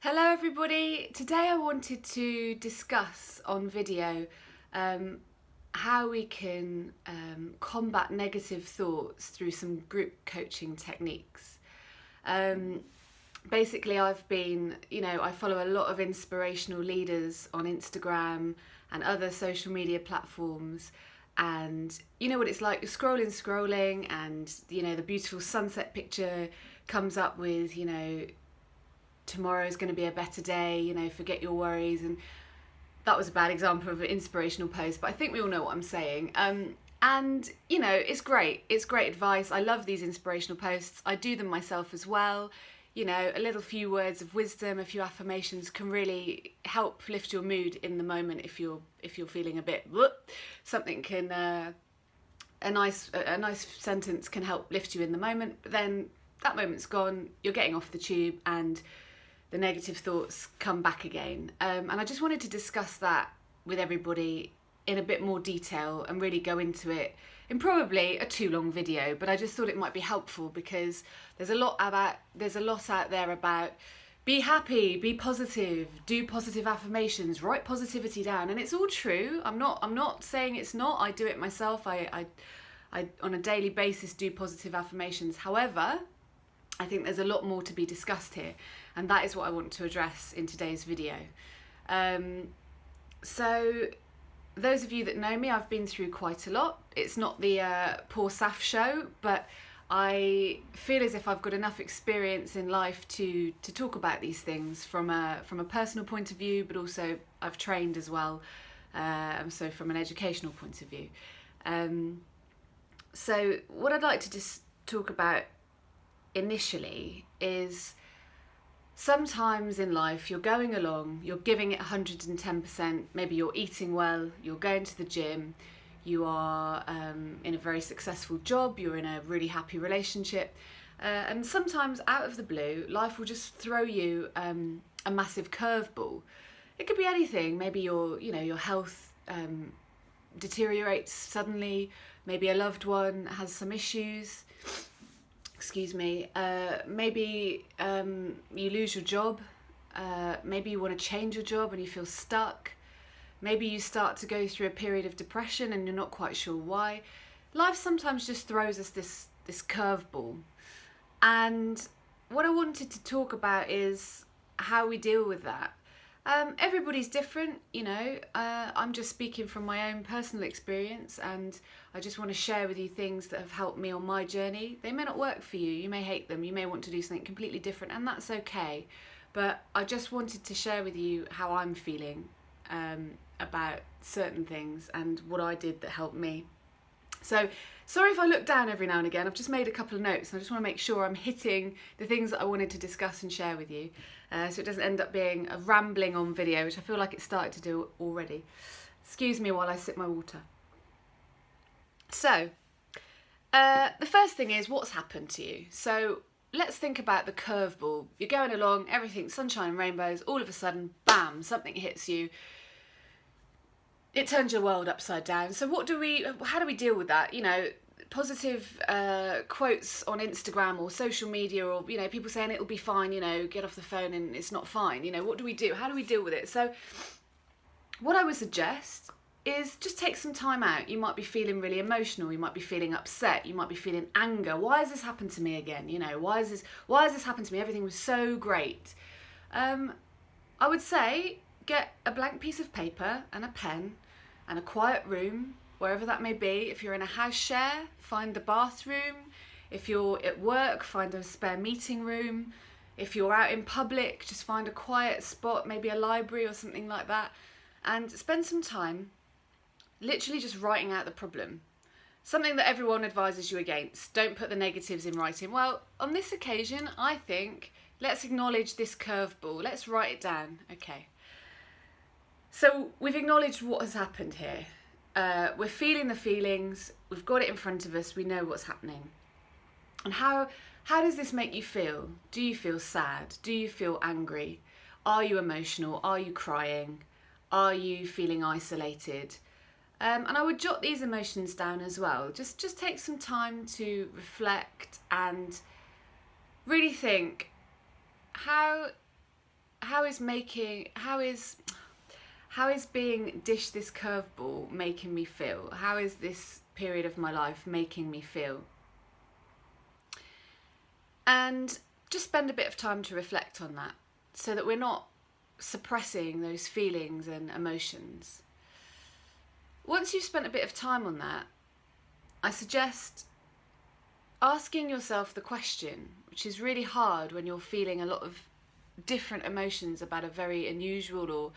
Hello everybody, today I wanted to discuss on video how we can combat negative thoughts through some group coaching techniques. Basically I follow a lot of inspirational leaders on Instagram and other social media platforms, and you know what it's like, you're scrolling and the beautiful sunset picture comes up with tomorrow's going to be a better day, forget your worries. And that was a bad example of an inspirational post, but I think we all know what I'm saying. And it's great advice. I love these inspirational posts. I do them myself as well. A little few words of wisdom, a few affirmations can really help lift your mood in the moment. If you're feeling a bit something can a nice sentence can help lift you in the moment, but then that moment's gone, you're getting off the tube and the negative thoughts come back again. And I just wanted to discuss that with everybody in a bit more detail and really go into it in probably a too long video, but I just thought it might be helpful because there's a lot out there about be happy, be positive, do positive affirmations, write positivity down, and it's all true. I'm not saying it's not. I do it myself. I on a daily basis do positive affirmations. However, I think there's a lot more to be discussed here, and that is what I want to address in today's video. So those of you that know me, I've been through quite a lot. It's not the Poor Saf show, but I feel as if I've got enough experience in life to talk about these things from a personal point of view, but also I've trained as well, so from an educational point of view. So what I'd like to just talk about initially is sometimes in life you're going along, you're giving it 110%, maybe you're eating well, you're going to the gym, you are in a very successful job, you're in a really happy relationship, and sometimes out of the blue life will just throw you a massive curveball. It could be anything. Maybe your health deteriorates suddenly, maybe a loved one has some issues, maybe you lose your job, maybe you want to change your job and you feel stuck, maybe you start to go through a period of depression and you're not quite sure why. Life sometimes just throws us this curveball, and what I wanted to talk about is how we deal with that. Everybody's different, I'm just speaking from my own personal experience, and I just want to share with you things that have helped me on my journey. They may not work for you, you may hate them, you may want to do something completely different, and that's okay. But I just wanted to share with you how I'm feeling about certain things and what I did that helped me. So sorry if I look down every now and again. I've just made a couple of notes and I just want to make sure I'm hitting the things that I wanted to discuss and share with you, so it doesn't end up being a rambling on video, which I feel like it started to do already. Excuse me while I sip my water. So the first thing is, what's happened to you? So let's think about the curveball. You're going along, everything's sunshine and rainbows, all of a sudden, bam, something hits you. It turns your world upside down. So how do we deal with that? Positive quotes on Instagram or social media, or people saying it'll be fine, get off the phone and it's not fine. What do we do? How do we deal with it? So what I would suggest is just take some time out. You might be feeling really emotional, you might be feeling upset, you might be feeling anger. Why has this happened to me again? Why has this happened to me? Everything was so great. I would say get a blank piece of paper and a pen and a quiet room, wherever that may be. If you're in a house share, find the bathroom. If you're at work, find a spare meeting room. If you're out in public, just find a quiet spot, maybe a library or something like that, and spend some time literally just writing out the problem. Something that everyone advises you against. Don't put the negatives in writing. Well, on this occasion, I think let's acknowledge this curveball. Let's write it down. Okay. So we've acknowledged what has happened here. We're feeling the feelings. We've got it in front of us. We know what's happening. And how does this make you feel? Do you feel sad? Do you feel angry? Are you emotional? Are you crying? Are you feeling isolated? And I would jot these emotions down as well. Just take some time to reflect and really think, how being dished this curveball making me feel? How is this period of my life making me feel? And just spend a bit of time to reflect on that, so that we're not suppressing those feelings and emotions. Once you've spent a bit of time on that, I suggest asking yourself the question, which is really hard when you're feeling a lot of different emotions about a very unusual or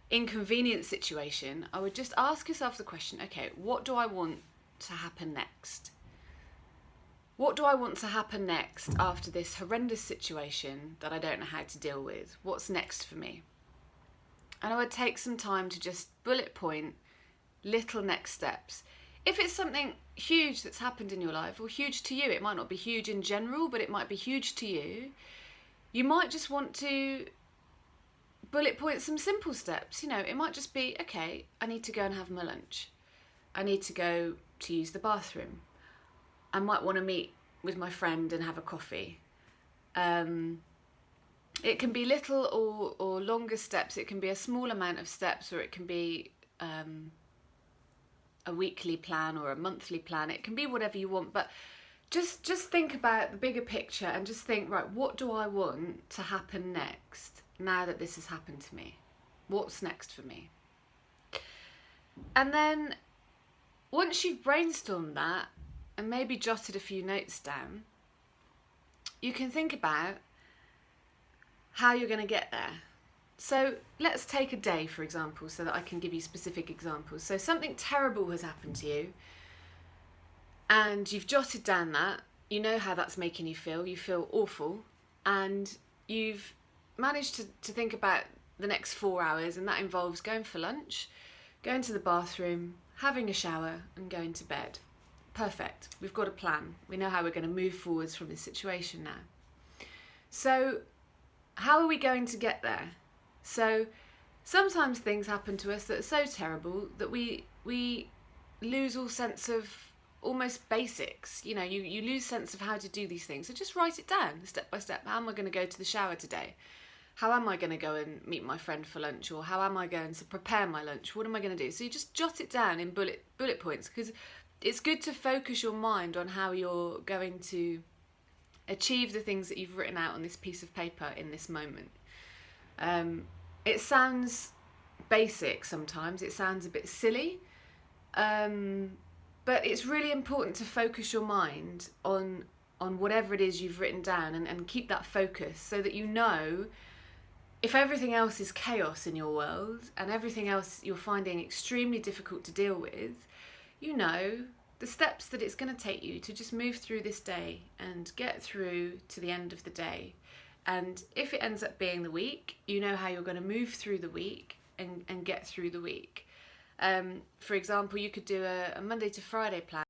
inconvenient situation. I would just ask yourself the question, okay, what do I want to happen next? What do I want to happen next after this horrendous situation that I don't know how to deal with? What's next for me? And I would take some time to just bullet point little next steps. If it's something huge that's happened in your life, or huge to you, it might not be huge in general, but it might be huge to you, you might just want to bullet point some simple steps. You know, it might just be, okay, I need to go and have my lunch. I need to go to use the bathroom. I might want to meet with my friend and have a coffee. It can be little or longer steps. It can be a small amount of steps, or it can be a weekly plan or a monthly plan. It can be whatever you want, but just think about the bigger picture and just think, right, what do I want to happen next now that this has happened to me? What's next for me? And then once you've brainstormed that and maybe jotted a few notes down, you can think about how you're going to get there. So let's take a day, for example, so that I can give you specific examples. So something terrible has happened to you, and you've jotted down that. You know how that's making you feel. You feel awful, and you've managed to think about the next 4 hours, and that involves going for lunch, going to the bathroom, having a shower, and going to bed. Perfect. We've got a plan. We know how we're going to move forwards from this situation now. So how are we going to get there? So sometimes things happen to us that are so terrible that we lose all sense of almost basics. You know, you lose sense of how to do these things. So just write it down step by step. How am I going to go to the shower today? How am I going to go and meet my friend for lunch? Or how am I going to prepare my lunch? What am I going to do? So you just jot it down in bullet points, because it's good to focus your mind on how you're going to achieve the things that you've written out on this piece of paper in this moment. It sounds basic sometimes, it sounds a bit silly, but it's really important to focus your mind on whatever it is you've written down, and keep that focus, so that you know, if everything else is chaos in your world and everything else you're finding extremely difficult to deal with, you know the steps that it's going to take you to just move through this day and get through to the end of the day. And if it ends up being the week, you know how you're going to move through the week and get through the week. For example, you could do a Monday to Friday plan.